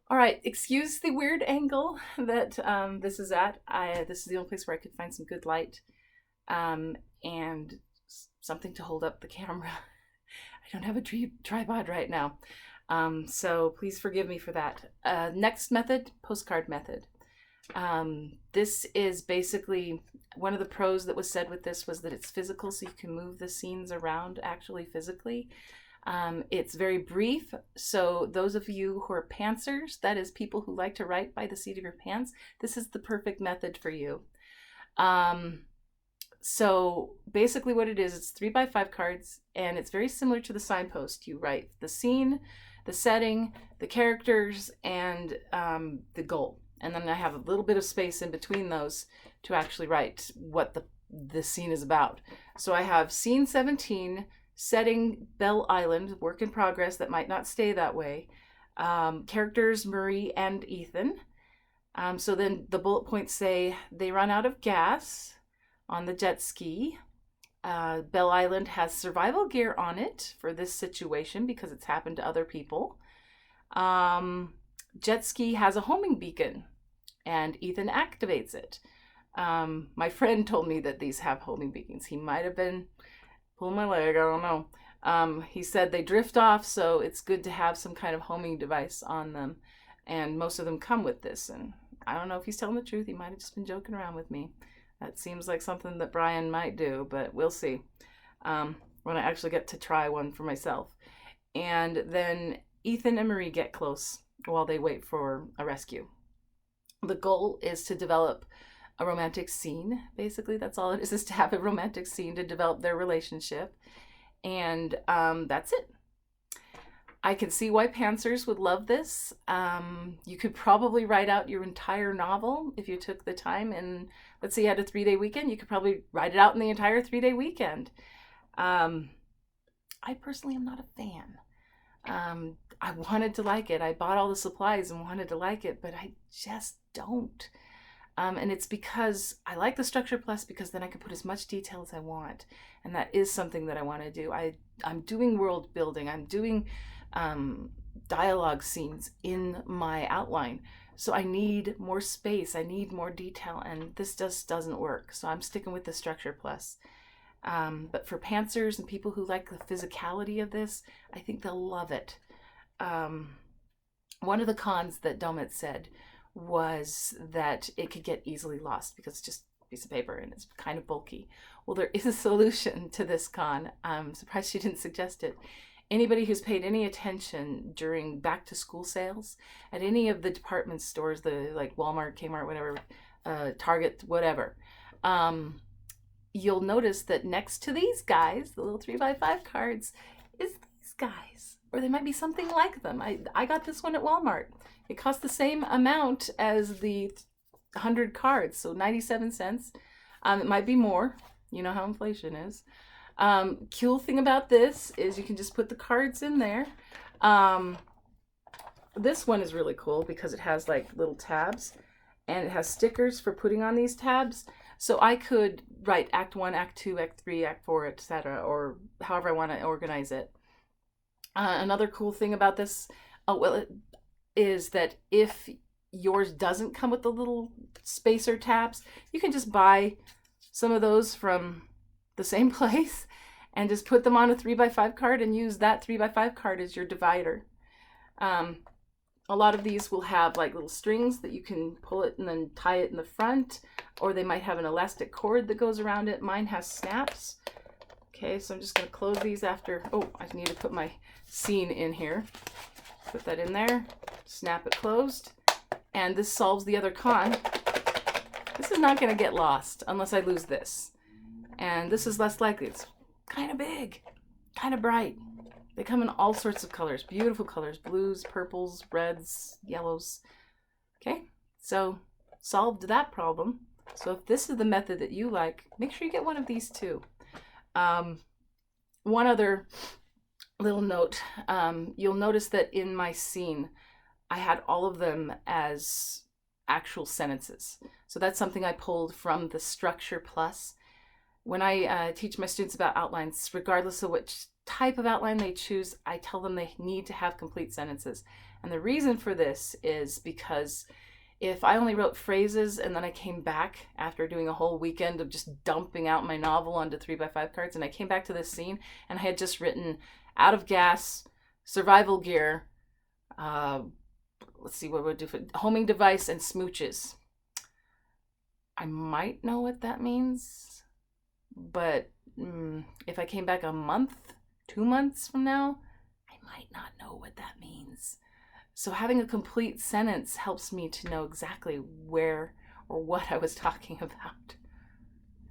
All right, excuse the weird angle that this is at. This is the only place where I could find some good light and something to hold up the camera. I don't have a tripod right now, so please forgive me for that. Next method, postcard method. This is basically one of the pros that was said with this was that it's physical, so you can move the scenes around actually physically. It's very brief, so those of you who are pantsers, that is people who like to write by the seat of your pants, this is the perfect method for you. So basically what it is, it's 3x5 cards, and it's very similar to the signpost. You write the scene, the setting, the characters, and the goal. And then I have a little bit of space in between those to actually write what the scene is about. So I have scene 17, setting Belle Island, work in progress that might not stay that way. Characters Marie and Ethan. So then the bullet points say they run out of gas on the jet ski. Belle Island has survival gear on it for this situation because it's happened to other people. Jet ski has a homing beacon and Ethan activates it. My friend told me that these have homing beacons. He might have been pulling my leg, I don't know. He said they drift off, so it's good to have some kind of homing device on them. And most of them come with this. And I don't know if he's telling the truth. He might have just been joking around with me. That seems like something that Brian might do, but we'll see when I actually get to try one for myself. And then Ethan and Marie get close while they wait for a rescue. The goal is to develop a romantic scene. Basically, that's all it is to have a romantic scene to develop their relationship. And that's it. I can see why pantsers would love this. You could probably write out your entire novel if you took the time. And let's say you had a 3-day weekend, you could probably write it out in the entire 3-day weekend. I personally am not a fan. I wanted to like it. I bought all the supplies and wanted to like it, but I just don't. And it's because I like the Structure Plus because then I can put as much detail as I want. And that is something that I want to do. I'm doing world building. I'm doing dialogue scenes in my outline. So I need more space. I need more detail. And this just doesn't work. So I'm sticking with the Structure Plus. But for pantsers and people who like the physicality of this, I think they'll love it. One of the cons that Domit said was that it could get easily lost because it's just a piece of paper and it's kind of bulky. Well, there is a solution to this con. I'm surprised she didn't suggest it. Anybody who's paid any attention during back to school sales at any of the department stores, the like Walmart, Kmart, whatever, Target, whatever, you'll notice that next to these guys, the little 3x5 cards, is these guys, or they might be something like them. I got this one at Walmart. It cost the same amount as the 100 cards, so 97 cents. It might be more. You know how inflation is. Cool thing about this is you can just put the cards in there. This one is really cool because it has like little tabs and it has stickers for putting on these tabs. So I could write Act 1, Act 2, Act 3, Act 4, etc., or however I want to organize it. Another cool thing about this, is that if yours doesn't come with the little spacer tabs, you can just buy some of those from the same place and just put them on a 3x5 card and use that 3x5 card as your divider. A lot of these will have like little strings that you can pull it and then tie it in the front, or they might have an elastic cord that goes around it. Mine has snaps. Okay, so I'm just going to close these after. Oh, I need to put my scene in here. Put that in there, snap it closed, and this solves the other con. This is not going to get lost unless I lose this. And this is less likely. It's kind of big, kind of bright. They come in all sorts of colors, beautiful colors, blues, purples, reds, yellows. Okay, so solved that problem. So if this is the method that you like, make sure you get one of these too. One other little note, you'll notice that in my scene, I had all of them as actual sentences. So that's something I pulled from the Structure Plus. When I teach my students about outlines, regardless of which type of outline they choose, I tell them they need to have complete sentences. And the reason for this is because if I only wrote phrases and then I came back after doing a whole weekend of just dumping out my novel onto 3x5 cards, and I came back to this scene and I had just written out of gas, survival gear, let's see what we'll do for homing device, and smooches. I might know what that means, but if I came back a month, 2 months from now, I might not know what that means. So having a complete sentence helps me to know exactly where or what I was talking about.